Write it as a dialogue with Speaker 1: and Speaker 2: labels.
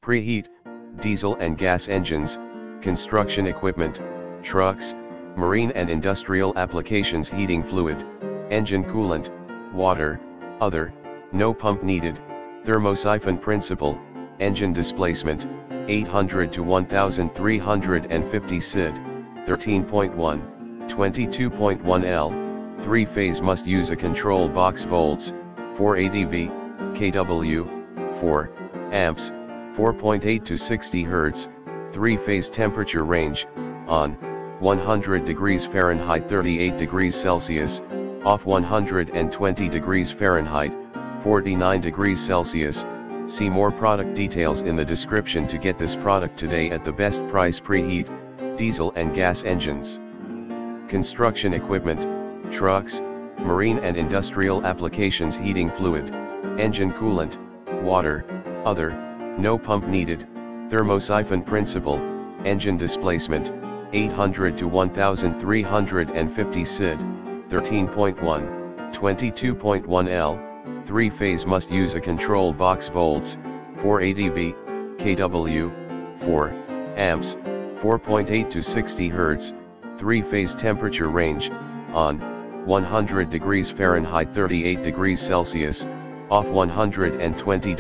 Speaker 1: preheat, diesel and gas engines, construction equipment, trucks, marine and industrial applications, heating fluid, engine coolant, water, other, no pump needed, thermosiphon principle, engine displacement, 800 to 1350 SID, 13.1, 22.1 L, 3-phase must use a control box, volts, 480 V, kW, 4 amps, 4.8 to 60 Hz, 3-phase temperature range, on, 100 degrees Fahrenheit 38 degrees Celsius, off 120 degrees Fahrenheit, 49 degrees Celsius. See more product details in the description to get this product today at the best price. Preheat, diesel and gas engines, construction equipment, trucks, marine and industrial applications, heating fluid, engine coolant, water, other, no pump needed, thermosiphon principle, engine displacement, 800 to 1350 SID, 13.1, 22.1 L, 3-phase must use a control box, volts, 480 V, kW, 4 amps, 4.8 to 60 Hz, 3-phase temperature range, on, 100 degrees Fahrenheit 38 degrees Celsius, off 120 degrees